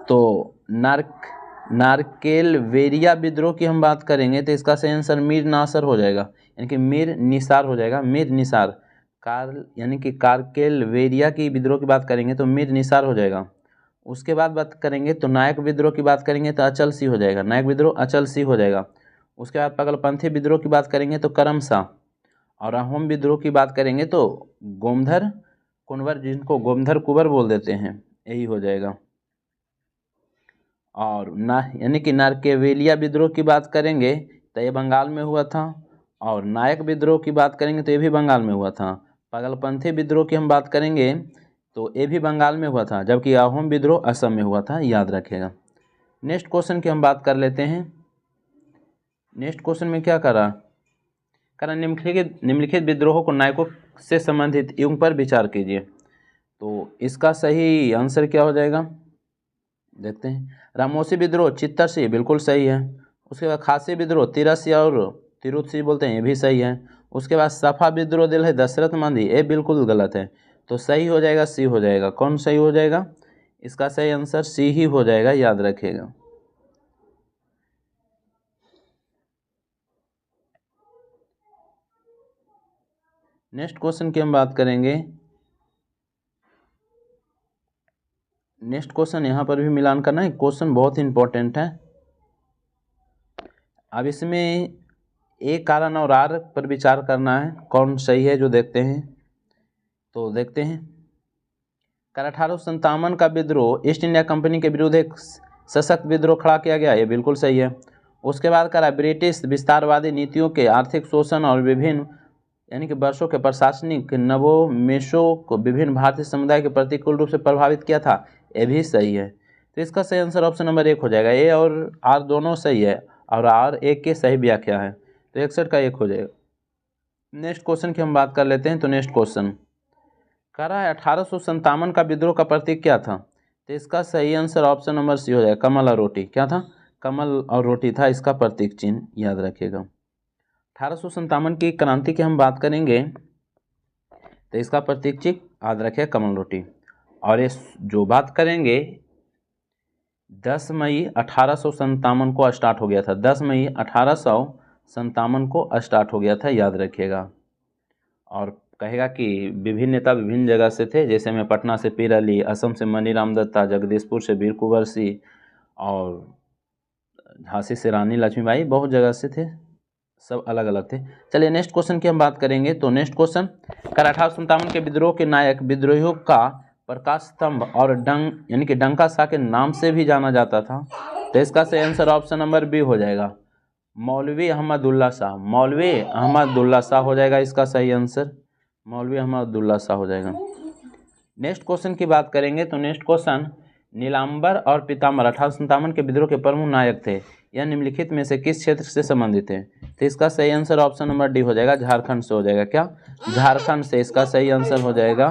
तो नारकेलवेरिया विद्रोह की हम बात करेंगे तो इसका सही आंसर मीर नासर हो जाएगा, यानी कि मीर निसार हो जाएगा। मीर निसार यानी कि कारकेलवेरिया की विद्रोह की बात करेंगे तो मीर निसार हो जाएगा। उसके बाद बात करेंगे तो नायक विद्रोह की बात करेंगे तो अचल सिंह हो जाएगा, नायक विद्रोह अचल सिंह हो जाएगा। उसके बाद पागलपंथी विद्रोह की बात करेंगे तो करम शाह। और अहोम विद्रोह की बात करेंगे तो गोमधर कुंवर, जिनको गोमधर कुंवर बोल देते हैं, यही हो जाएगा। और यानी कि नारकेवेलिया विद्रोह की बात करेंगे तो ये बंगाल में हुआ था। और नायक विद्रोह की बात करेंगे तो ये भी बंगाल में हुआ था। पागलपंथी विद्रोह की हम बात करेंगे तो ये भी बंगाल में हुआ था, जबकि अहोम विद्रोह असम में हुआ था, याद रखेगा। नेक्स्ट क्वेश्चन की हम बात कर लेते हैं। नेक्स्ट क्वेश्चन में क्या करा? निम्नलिखित विद्रोहों को नायकों से संबंधित युग पर विचार कीजिए। तो इसका सही आंसर क्या हो जाएगा, देखते हैं। रामोसी विद्रोह चित्तर सिंह, बिल्कुल सही है। उसके बाद खासी विद्रोह तिरसी और तिरुतसी बोलते हैं, ये भी सही है। उसके बाद सफा विद्रोह दिल है दशरथ मांझी, ये बिल्कुल गलत है। तो सही हो जाएगा, सी हो जाएगा। कौन सही हो जाएगा? इसका सही आंसर सी ही हो जाएगा, याद रखिएगा। नेक्स्ट क्वेश्चन की हम बात करेंगे। नेक्स्ट क्वेश्चन यहाँ पर भी मिलान करना है, क्वेश्चन बहुत ही इंपॉर्टेंट है। अब इसमें ए कारण और आर पर विचार करना है, कौन सही है जो देखते हैं। तो देखते हैं, 1857 का विद्रोह ईस्ट इंडिया कंपनी के विरुद्ध एक सशक्त विद्रोह खड़ा किया गया, ये बिल्कुल सही है। उसके बाद करा ब्रिटिश विस्तारवादी नीतियों के आर्थिक शोषण और विभिन्न यानी कि वर्षों के प्रशासनिक नवोन्मेषों को विभिन्न भारतीय समुदाय के प्रतिकूल रूप से प्रभावित किया था, ये भी सही है। तो इसका सही आंसर ऑप्शन नंबर 1 हो जाएगा। ए और आर दोनों सही है और आर एक के सही व्याख्या है, तो 61 का 1 हो जाएगा। नेक्स्ट क्वेश्चन की हम बात कर लेते हैं। तो नेक्स्ट क्वेश्चन कह रहा है 1857 का विद्रोह का प्रतीक क्या था? तो इसका सही आंसर ऑप्शन नंबर सी हो जाएगा, कमल और रोटी। क्या था? कमल और रोटी था इसका प्रतीक चिन्ह, याद रखिएगा। 1857 की क्रांति की हम बात करेंगे तो इसका प्रतीक चिन्ह याद रखिए कमल रोटी। और ये जो बात करेंगे 10 मई 1857 को स्टार्ट हो गया था। 10 मई 1857 को स्टार्ट हो गया था, याद रखिएगा। और कहेगा कि विभिन्न नेता विभिन्न जगह से थे, जैसे में पटना से पीर अली, असम से मनीराम दत्ता, जगदीशपुर से वीर कुंवर सिंह और झांसी से रानी लक्ष्मीबाई, बहुत जगह से थे, सब अलग अलग थे। चलिए नेक्स्ट क्वेश्चन की हम बात करेंगे। तो नेक्स्ट क्वेश्चन, कर 1857 के विद्रोह के नायक विद्रोहियों का प्रकाश स्तंभ और डंग यानी कि डंका शाह के नाम से भी जाना जाता था। तो इसका सही आंसर ऑप्शन नंबर बी हो जाएगा, मौलवी अहमदुल्ला शाह। मौलवी अहमदुल्ला शाह हो जाएगा इसका सही आंसर, मौलवी अहमदुल्ला शाह हो जाएगा। नेक्स्ट क्वेश्चन की बात करेंगे। तो नेक्स्ट क्वेश्चन, नीलांबर और पीताम्बर 1857 के विद्रोह के प्रमुख नायक थे, यह निम्नलिखित में से किस क्षेत्र से संबंधित है? तो इसका सही आंसर ऑप्शन नंबर डी हो जाएगा, झारखंड से हो जाएगा। क्या? झारखंड से इसका सही आंसर हो जाएगा,